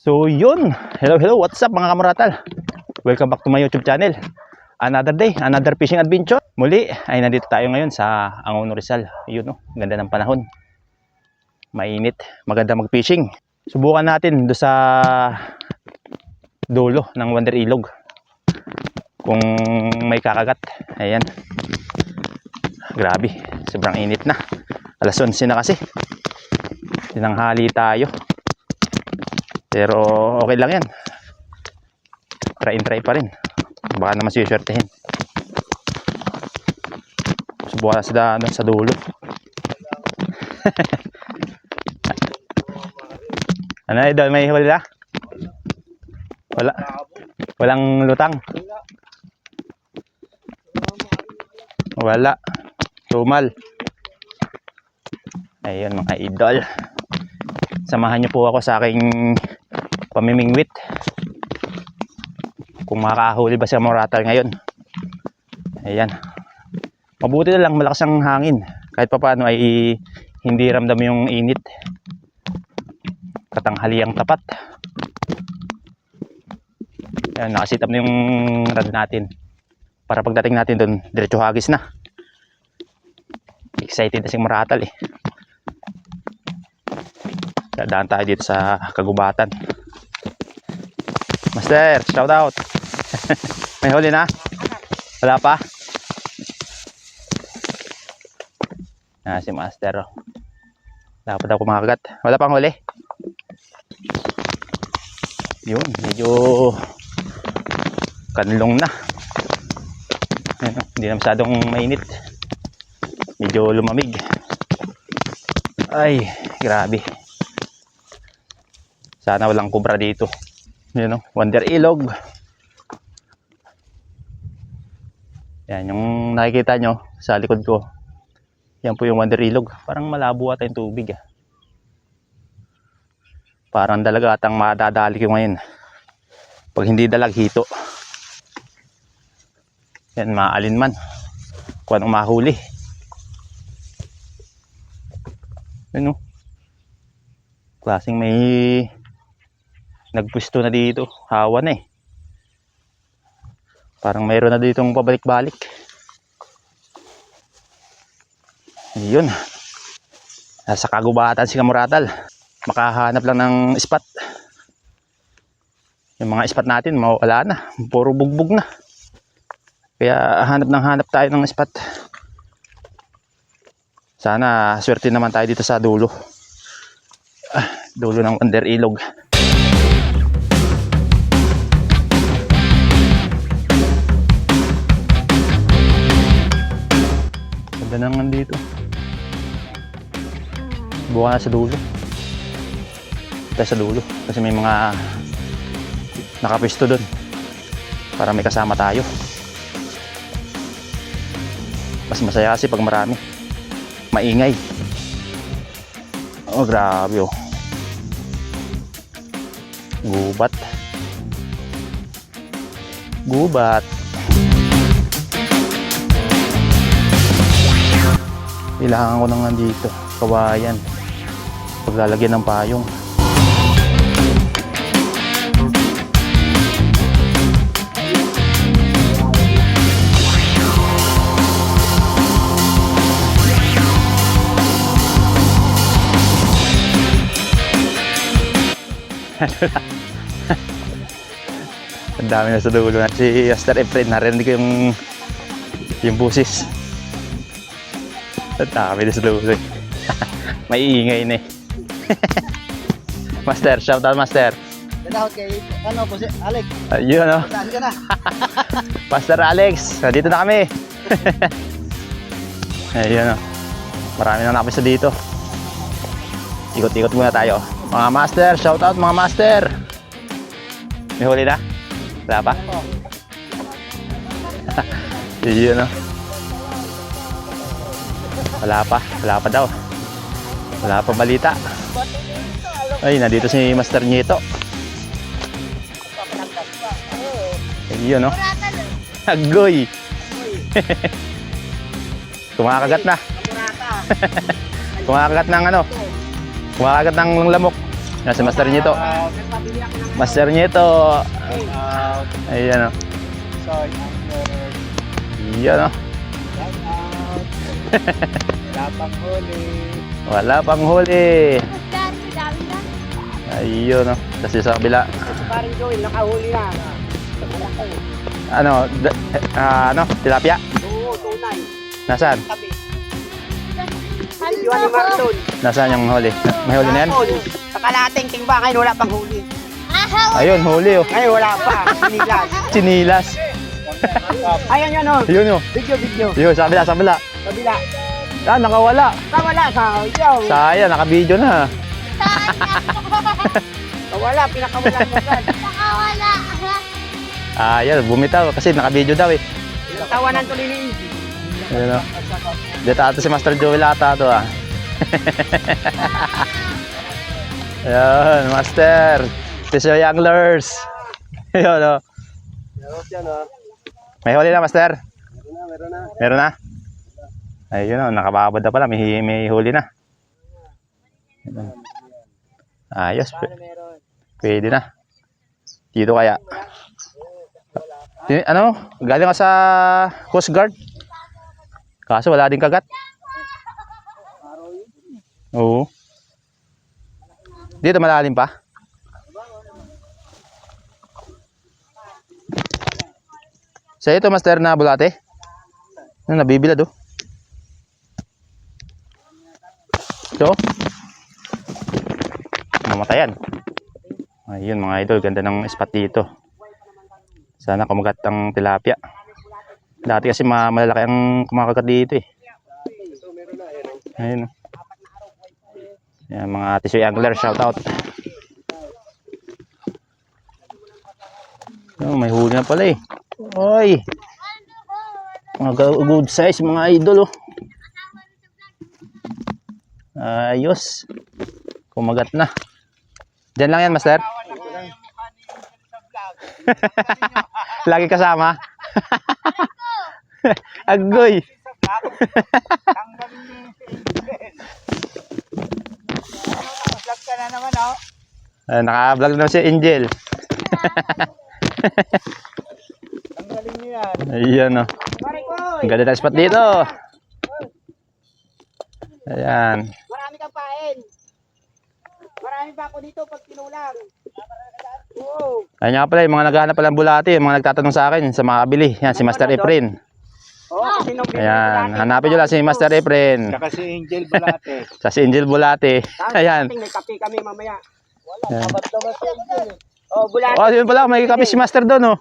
So yun, hello, what's up mga kamaratal? Welcome back to my YouTube channel. Another day, another fishing adventure. Muli ay nandito tayo ngayon sa Angono Rizal. Yun no, ganda ng panahon. Mainit, maganda mag-fishing. Subukan natin do sa dulo ng Wonder Ilog. Kung may kakagat. Ayan. Grabe, sobrang init na. Alas 11 na kasi. Tinanghali tayo. Pero okay lang yan. Try pa rin. Baka naman siswertehin. Subukan sa dulo. Ano idol, may huli na? Wala. Walang lutang. Wala. Tumal. Ayun mga idol. Samahan niyo po ako sa aking pamimingwit. Kung makakahuli ba sa moratal ngayon. Ayan. Mabuti na lang malakas ang hangin. Kahit pa paano ay hindi ramdam yung init. Katanghaliang tapat. Ayan, nakasitap na yung rad natin. Para pagdating natin doon, diretso hagis na. Excited na si moratal eh. Dadaan tayo dito sa kagubatan. Master, shout out. May huli na? Wala pa? Si Master. Wala pa daw kumakagat. Wala pang huli? Yun, medyo kanlong na. Hindi na masyadong mainit. Medyo lumamig. Ay, grabe. Sana walang kubra dito. Yun o, Wonder Ilog. Yan, yung nakikita nyo sa likod ko. Yan po yung Wonder Ilog. Parang malabo ata yung tubig. Parang dalaga atang madadali ko ngayon. Pag hindi dalag, hito. Yan, maalin man. Kung anong mahuli. Yan o. Klaseng may nagpwesto na dito. Hawa na eh. Parang mayroon na ditong pabalik-balik. Yun. Nasa kagubatan si Kamoratal. Makahanap lang ng spot. Yung mga spot natin mawala na. Puro bugbog na. Kaya hanap tayo ng spot. Sana swerte naman tayo dito sa dulo. Dulo ng Wonder Ilog. Ganda naman dito. Buka na sa dulo. Tayo sa dulo. Kasi may mga nakapisto doon. Para may kasama tayo. Mas masaya kasi pag marami. Maingay. Oh, grabe oh. Gubat. Gubat. Kailangan ko nang nandito. Kawayan. Paglalagyan ng payong. Ang dami na sa dulo na. Si Master Efren, narinig ko yung busis. Ang dami na sa dulo. May iingay na eh. Master, shout out Master. Shout out kay ano po si Alex. Ayun o. Saan ka na? Master Alex, dito na kami. Ayun o. Marami na nakapisa dito. Ikot-ikot muna tayo. Mga master, shout out mga master. May huli na? Wala pa? Yun o. Wala pa daw. Wala pa balita. Ay, nandito si Master Nieto. Yun o. Agoy. Kumakagat na. Kumakagat ng ano. Kumakagat ng lamok. Yan si Master Nieto. Master Nieto. Ayan o. Yan o. Wala pang huli. Wala pang huli. Ayun o. Kasi sa kabila. Parang Joel, nakahuli na. Ano? Tilapia? Oo, tunay. Nasaan? Tabi. Iwan ni Marlon. Nasaan yung huli? May huli na yan? Sa kalating timba, ngayon wala pang huli. Ayun, huli o. Ngayon wala pa. Sinilas. Chinilas. Ayan yan o. Yun o. Video. Yun, sa kabila, sa kabila. Kabila. Ah, nakawala. Wala sa yaw. Sayang, naka-video na. Wala, pinakawala mo agad. Ayan, bumitaw kasi naka-video daw eh. Tawanan tuloy ni Indy. Ayun o. Dito ato si Master Joel ata to ah. Ayun, Master. Fisher Anglers. Ayun o. May huli na, Master. Meron na. Meron na? Ayun o, nakababad na pala. May huli na. Ayos. Meron. Pwede na. Dito kaya. Ano? Galing ka sa Coast Guard. Kaso wala din kagat. Oo. Dito malalim pa. Sa ito, Master, na bulate. Ano, nabibilad oh. Ito. Namatayan. Ayun mga idol, ganda ng spot dito. Sana kumagat ang tilapia. Dati kasi malalaki ang kumakagat dito eh. Ayun. Yan, mga Tisoy Angler, shout out. Oh, may huli na pala eh. Oy. Mga good size mga idol oh. Ayos. Kumagat na. Diyan lang yan, Master. Lagi kasama. Agoy. Vlog ka na naman oh. Naka-vlog na si Angel. Ang galing niyo yan. Ayan oh. Pare ko. Ang ganda ng spot dito. Ayan. Marami kang pain. Marami pa ako dito pag tinulang. Oo. Ayun nga pala, yung mga naghahanap pala ng bulati, yung mga nagtatanong sa akin sa mga kabili. Yan, si Master Efren. Oh, sinong Ayan, hanapin nyo lang si Master Efren. Saka si Angel Balate. Sa si Angel Bulate. Ayan. May kape kami mamaya. Wala, Ayan. naman si Angel. Oh, Bulate. Oh, yun pala, may kape si Master doon oh.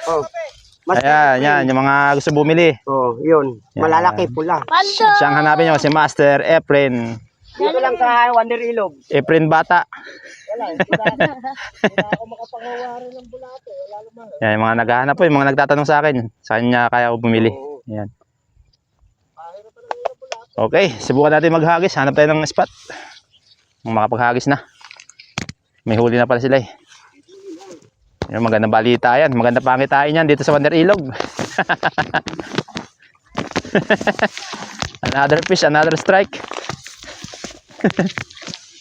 Oh. Ayan, yan, yung mga gusto bumili. Oh, yun. Yan. Malalaki pula. Siyang hanapin nyo, si Master Efren. Dito lang sa Wonder Ilog. Efren Bata. Wala, wala ako makapangawari ng Bulate. Wala naman. Yan, yung mga naghahanap po, yung mga nagtatanong sa akin. Sa kanya kaya ako bumili. Yan. Okay, subukan natin maghagis. Hanap tayo ng spot. Makapaghagis na. May huli na pala sila eh. Yung magandang balita yan. Magandang pangitain yan dito sa Wonder Ilog. Another fish, another strike.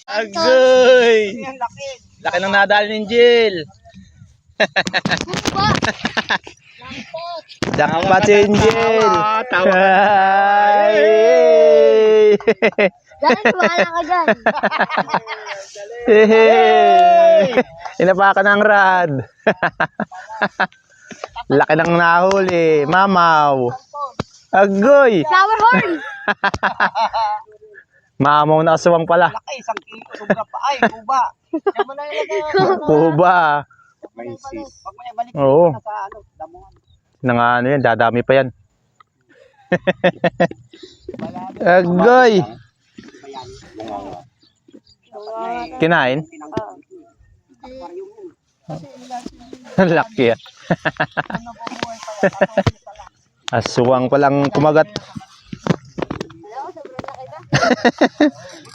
Agoy! Ang laki. Laki ng nadal ni Angel. Jackpot si Angel. Ay! Dahil wala ka dyan. Inapakan ng rad. Laki ng nahuli. Mamaw. Agoy. Flower horn. Mamaw na aswang pala. Laki, 1 kilo. Sobra pa. Ay, kuba. Yan mo na yung Kuba. may sis. Pag may balik Oo. na sa ano, damuhan. Nang ano yan, dadami pa yan. Agoy. Kinain? Laki ah. Aswang palang kumagat.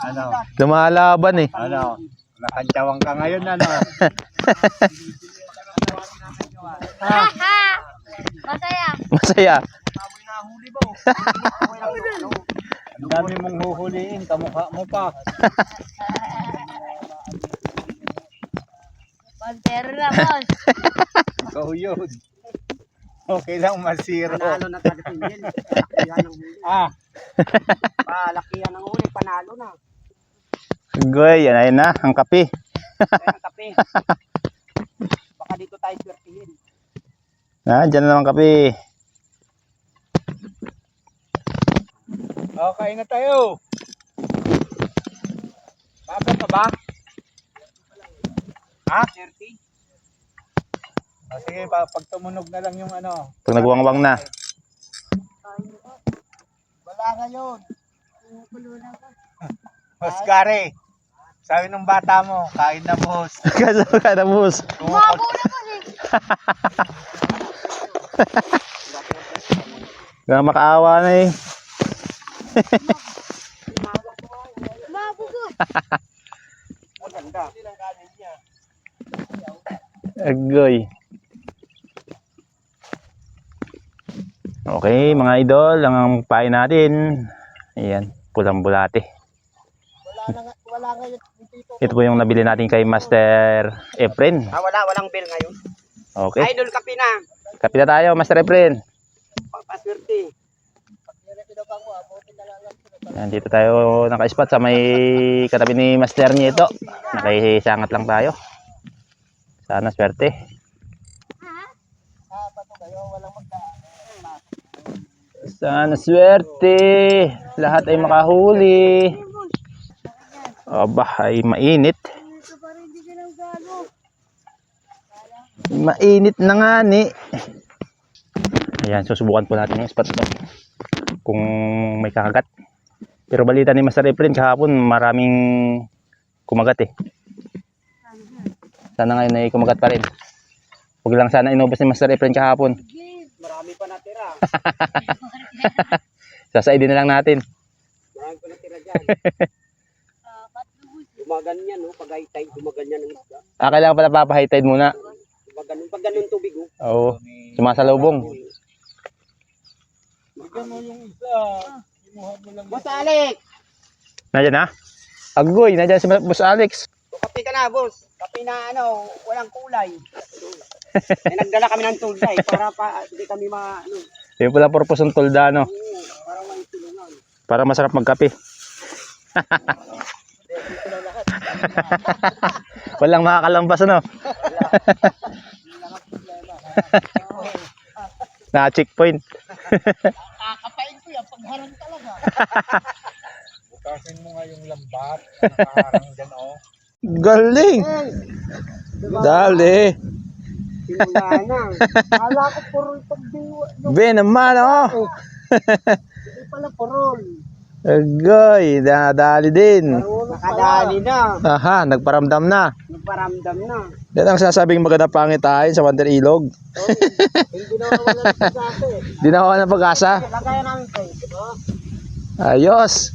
Ano? Lumalaban eh. Ano? Nakantawang ka ngayon, ano? Ha ha. Masaya. Masaya. Ang dami mong huhuliin, kamukha mo pa. Pantero na, boss. Ikaw yun. Okay lang masiro. Panalo na talaga yun. Palakihan ng huli, panalo na. Goy, yan na, ang kape. Kaya ang kape. Baka dito tayo swertihin. Dyan na naman kape. Okay na tayo. Baba ka ba? Ha? 30. Sige, pag tumunog na lang yung ano. Pag nagwangwang na. Wala ngayon. Boss Gary, sabi ng bata mo, kain na boss. Kasama ka na, boss. Mabo na, boss eh. Makaawa na eh. Mabo, boss. Maganda. Agoy. Okay, mga idol, ang pain natin. Ayan, pulang bulate. Wala ngayon dito. Ito po yung nabili natin kay Master Efren. Walang bill ngayon. Okay, Idol kape na. kape na tayo, Master Efren. Papaswerte. Ayan, dito tayo naka-spot sa may katabi ni Master niya ito. Nakisangat lang tayo. Sana swerte. Sana swerte. Lahat ay makahuli. Aba, ay mainit. Ito pa rin, di ka nang galo. Mainit na nga ni. Ayan, susubukan po natin yung spot ito. Kung may kakagat. Pero balita ni Master Efren kahapon maraming kumagat eh. Sana ngayon ay kumagat pa rin. Huwag lang sana inubos ni Master Efren kahapon. Marami pa natira. Sasaidin na lang natin. Marami pa natira dyan. Gumaganyan, no? Pag high tide, gumaganyan ng isda. Kailangan pala papa-high tide muna. Pag ganun tubig, oh. Oo, sumasalubong. Bigyan mo yung isa. Imuha mo lang. Boss Alex! Nandiyan na? Agoy, nandiyan si Boss Alex. Kape ka na, boss. Kape na, walang kulay. May nagdala kami ng tulay para hindi kami Yung pala purpose ng tulda, no? para may tulungan. Para masarap magkape. Walang makakalambas, ano? Na-checkpoint. Kakapain ko yan, pagharang talaga. Bukasin mo nga yung lambat. Nakaharang dyan, oh. Galing! Dali! Simula na. Kala ko purol itong diwa. Be naman, oh! Hindi pala purol. Agoy, nadali din. Nakadali na. Aha, nagparamdam na. Nagparamdam na. Yan ang sasabing maganda pangitain sa Wander Ilog. Hindi na wala ng pagkate. Di na ako ng pag-asa. Lagayan namin kayo. Ayos.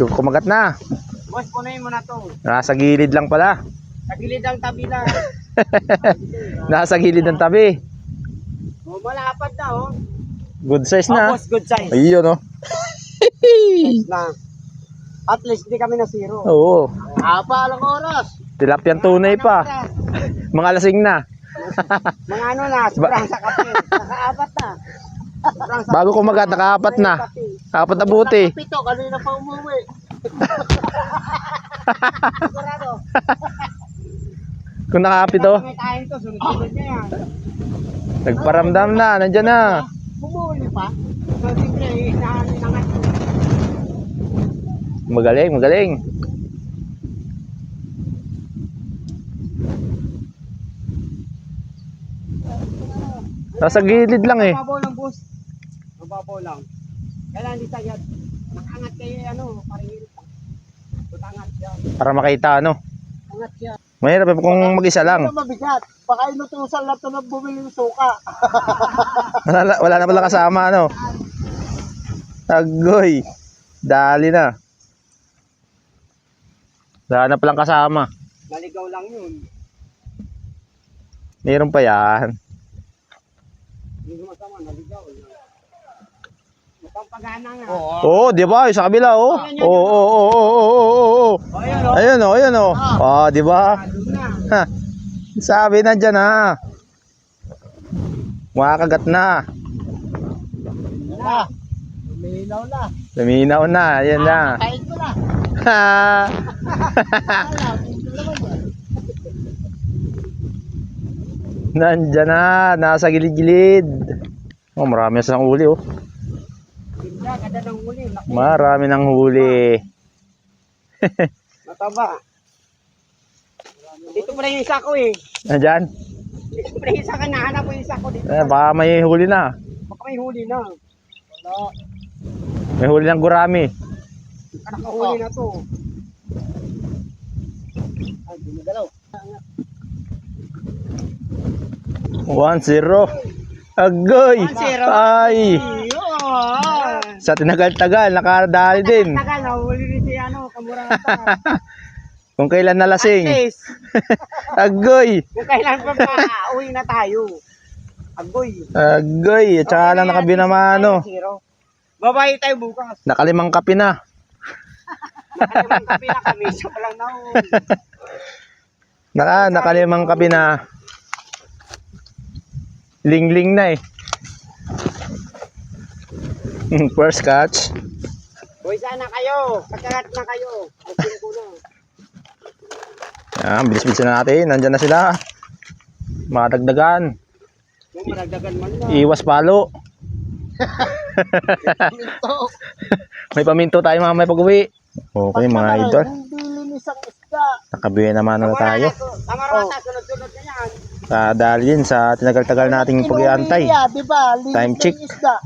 Kumagat na. Boss, punuin mo na to. Nasa gilid lang pala. Sa gilid ang tabi lang. Nasa gilid ng tabi. Malapad na, oh. Good size Oh, na. boss, good size. Ayun, oh. Na. At least di kami na zero. Oo. Haba lang oras. Tilapyan tunay pa. Mga lasing na. Mga ano na, sobrang sa kape. Nakaapat na. Sobrang sa Bago kumagat, nakaapat na. Apat na buti. Pito, kanina pa umuwi. Sigurado. Kung nakapito, May kain to, sunod-sunod niya yan. nagparamdam na. Nandyan na. Bumuli pa. So, siyempre, nangat. Magaling, magaling. Nasa gilid lang eh. Mababaw lang, boss. Mababaw lang. Kailangan di tayo. Nakangat kayo, paringin pa. Tutangat siya. Para makita, ano. Angat siya. Mahirap kung mag-isa lang. Ito mabigat. Baka inutusan lang ito na bumili ng suka. Wala na pala kasama, ano. Agoy. Dali na. Wala na palang kasama. Naligaw lang yun. Meron pa yan. Hindi masama, naligaw. Mukhang pagana nga. Oo, di ba? Sa kabila, oh. Oo, oo, oo, oo, oo, oo. O, ayun, o. Ayun, oh, ayun, oh. Ah, di ba? Lalo na. Ha. Sabi na dyan ha. Makakagat na. Na. Uminaw na. Luminaw na. Ayan na. Kain ko na. Ha. Nandyan na. Nasa gilid-gilid. Oh, marami na silang huli oh. Ganda, ganda ng huli. Laki. Marami ng huli. Mataba. Dito pala yung isa ko eh. Nandyan. Dito pala yung isa ko. Nahanap ko yung isa ko dito. Baka may huli na. Baka may huli na. Wala. May huli ng gurami. Nakahuli na to. Ay, gumagalaw. 1-0. Agoy. 1-0. Ay. Yun. Sa tinagal-tagal, nakadali din. Tagal, nahuli rin si Kamurata. Kung kailan At nalasing. least, Agoy. kung kailan pa uwi na tayo. Agoy. Agoy. At saka lang nakabinamano. 0. Babae tayo bukas. Nakalimang kape na. Nakalimang kape na kami. Siya pa lang nahuli. Nakalimang kape na. Ling-ling na eh. First catch. Boy, sana kayo. Pagkagat na kayo. Buksin ko na. Yan, bilis-bilis na natin. Nandyan na sila. Madagdagan. Kung maragdagan man na. Iwas palo. May paminto tayo mamaya pag-uwi. Okay mga idol. Hindi isang isda. Nakabuhay naman na tayo. Kamarata, sunod-sunod na yan. Dahil din sa tinagal-tagal nating pag-iantay. Diba? Time check.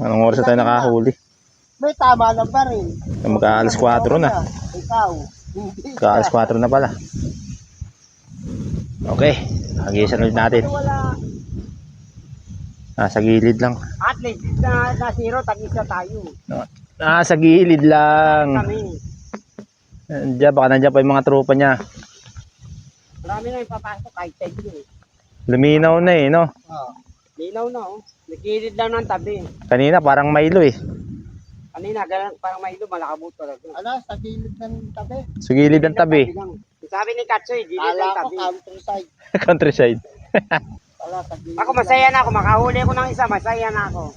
Anong oras na tayo nakahuli? May tama na pa rin. Magka-alas 4 na. Ikaw. Magka-alas 4 na pala. Okay. Hagisan ulit natin. Wala. Sa gilid lang. At least na zero, tag-isa tayo. Sa gilid lang. Kami. Baka nandiyan pa yung mga tropa niya. Marami na yung papasok kahit tayo eh. Luminaw na eh, no? Linaw na oh. Nagkilid lang ng tabi. Kanina parang Milo eh. Kanina, ganun, parang may ilo, malakabot talaga. Ano, sa gilid ng tabi? Sa gilid ng tabi. Sabi ni Katsoy, gilid ng tabi. Countryside. Countryside. Ako masaya na ako, makahuli ako ng isa, masaya na ako.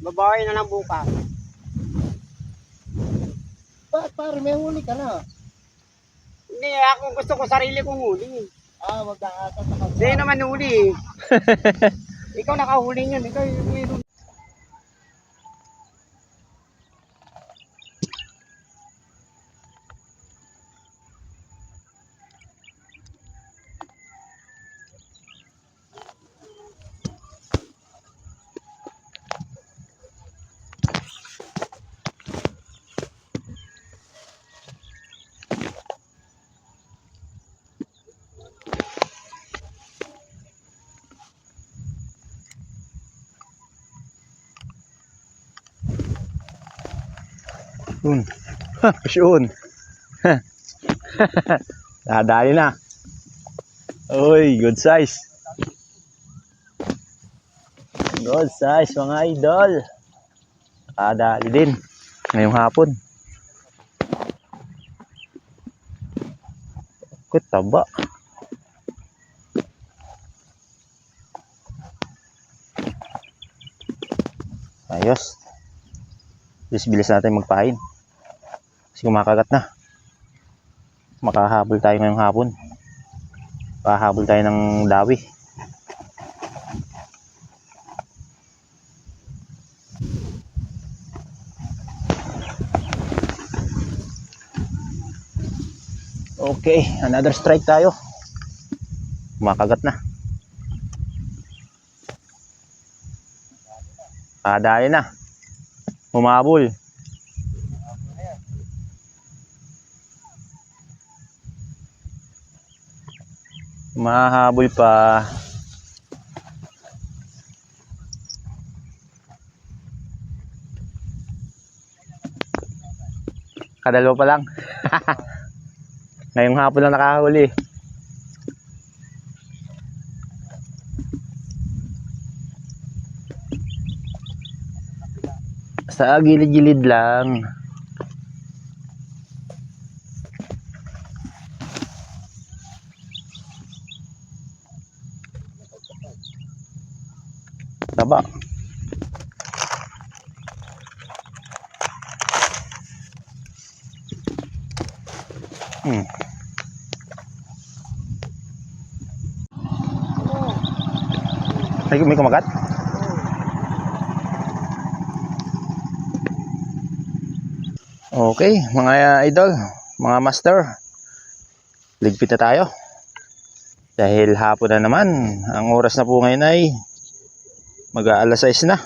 Babawi na lang bukas. Pare, may huli ka na. Hindi, ako gusto ko sarili kong huli. Mag-aasat ako. Sa'yo naman huli. Ikaw nakahuli niyan, ikaw yung meron. Yun. Nadali na. Uy, good size. Good size mga idol. Nadali din. Ngayong hapon. Kut taba. Ayos. Bilis-bilis natin magpahin. Kasi kumakagat na. Makahabol tayo ngayong hapon. Makahabol tayo ng dawi. Okay, another strike tayo. Kumakagat na. Dali na. Humabol. Mahabol pa. Kadalawa pa lang. Ngayong hapon lang nakahuli. Sa gilid-gilid lang. taba. Hmm. May kumagat? Okay, mga idol, mga master, ligpit na tayo. Dahil hapon na naman, ang oras na po ngayon ay mag-aalas 6 na.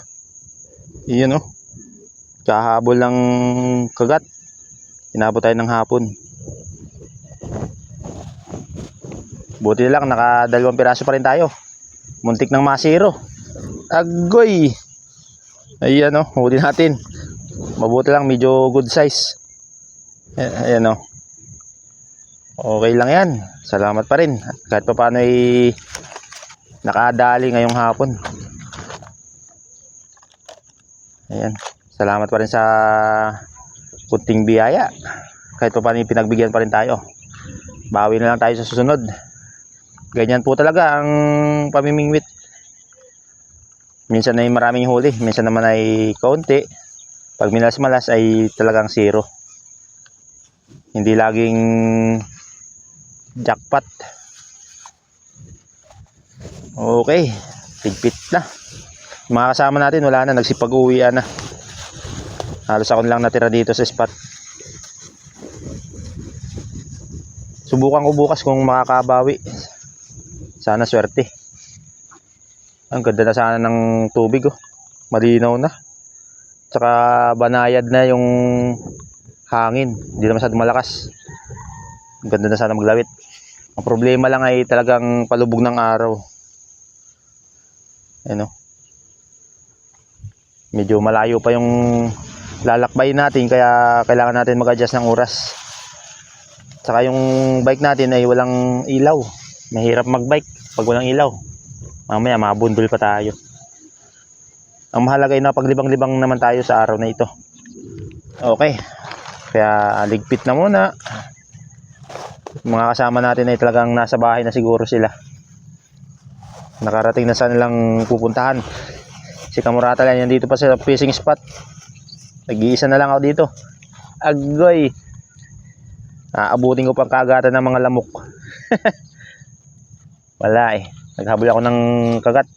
Iyon oh, kahabol ng kagat. Inabot tayo ng hapon. Buti lang, naka-2 piraso pa rin tayo. Muntik ng masiro. Agoy! Ayan oh, huli natin. Mabuti lang, medyo good size. Ayan o. Okay lang yan. Salamat pa rin. Kahit pa paano ay nakadali ngayong hapon. Ayan. Salamat pa rin sa kunting biyaya. Kahit pa paano pinagbigyan pa rin tayo. Bawi na lang tayo sa susunod. Ganyan po talaga ang pamimingwit. Minsan ay maraming huli. Minsan naman ay kaunti. Pag minas-malas ay talagang zero. Hindi laging jackpot. Okay, tigpit na. Mga kasama natin wala na, nagsipag-uwian na. Halos ako lang natira dito sa spot. Subukan ko bukas kung makakabawi. Sana swerte. Ang ganda na sana ng tubig oh. Malinaw na. Tsaka banayad na yung hangin. Hindi na masyadong malakas. Ang ganda na sana maglawit. Ang problema lang ay talagang palubog ng araw. Ano? Medyo malayo pa yung lalakbayin natin. Kaya kailangan natin mag-adjust ng oras. Tsaka yung bike natin ay walang ilaw. Mahirap mag-bike pag walang ilaw. Mamaya mabundol pa tayo. Ang mahalaga ay napaglibang-libang naman tayo sa araw na ito. Okay. Kaya ligpit na muna. Mga kasama natin ay talagang nasa bahay na siguro sila. Nakarating na sa nilang pupuntahan. Si Kamurata lang yan dito pa sa fishing spot. Nag-iisa na lang ako dito. Agoy. Aabutin ko pang kagatan ng mga lamok. Wala eh. Naghabol ako ng kagat.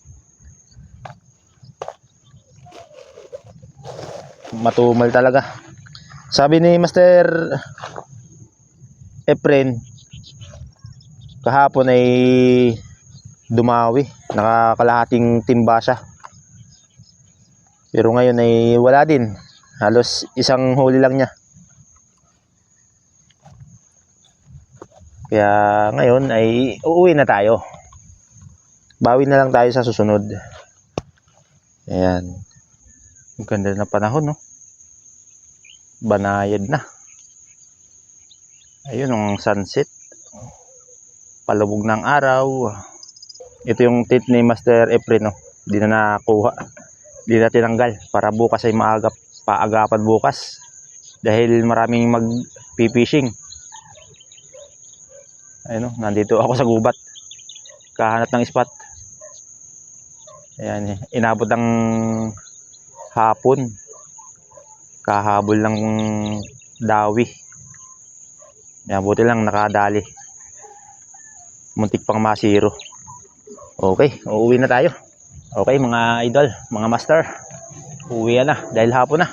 Matumal talaga. Sabi ni Master Efren kahapon ay dumawi, nakakalahating timba siya. Pero ngayon ay wala din. Halos isang huli lang niya. Kaya ngayon ay uuwi na tayo. Bawi na lang tayo sa susunod. Ayan. Ang ganda na panahon, no? Banayad na. Ayun ang sunset. Palubog ng araw. Ito yung tip ni Master Efren, no? Hindi na nakuha. Hindi na tinanggal. Para bukas ay paagapan bukas. Dahil maraming mag-fishing. Ayun, no? Nandito ako sa gubat. Kahanap ng spot. Ayan, inabot ng hapon. Kahabol ng dawi. Yan, buti lang nakadali. Muntik pang masiro. Okay, uuwi na tayo. Okay mga idol, mga master. Uuwi na dahil hapon na.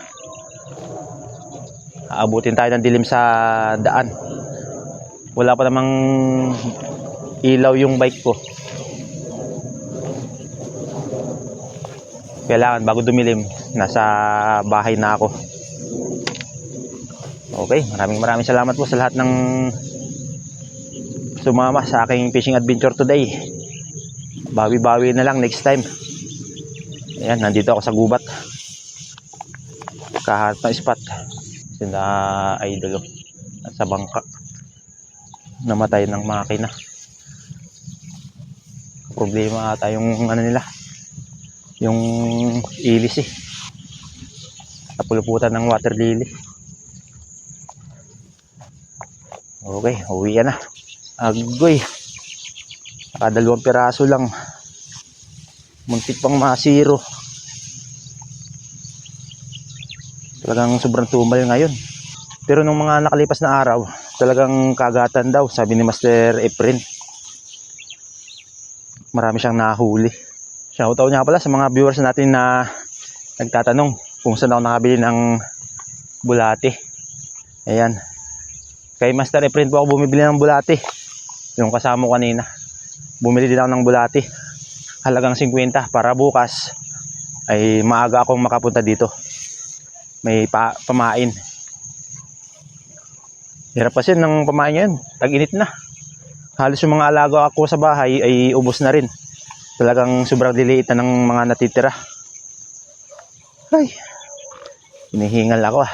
Aabutin tayo ng dilim sa daan. Wala pa namang ilaw yung bike ko. Kailangan bago dumilim, nasa bahay na ako. Okay, maraming salamat po sa lahat ng sumama sa aking fishing adventure today. Bawi-bawi na lang next time. Ayan, nandito ako sa gubat. Kahanap ng spot. Sina idol at sa bangka. Namatay ng makina. Problema ata yung ano nila. Yung ilis eh. Napuluputan ng water lily. Okay, uwi na. Agoy. Naka 2 piraso lang. Muntik pang masiro. Talagang sobrang tumal ngayon. Pero nung mga nakalipas na araw, talagang kagatan daw, sabi ni Master Efren. Marami siyang nahuli. Shoutout niya pala sa mga viewers natin na nagtatanong kung saan ako nakabili ng bulati. Ayan. Kay Master Efren po ako bumibili ng bulati. Yung kasama ko kanina. Bumili din ako ng bulati. Halagang 50 para bukas ay maaga akong makapunta dito. May pamain. Hirap kasi ng pamain ngayon. Tag-init na. Halos yung mga alaga ako sa bahay ay ubos na rin. Talagang sobrang liliit na ng mga natitira. Ay, hinihingal ako ah.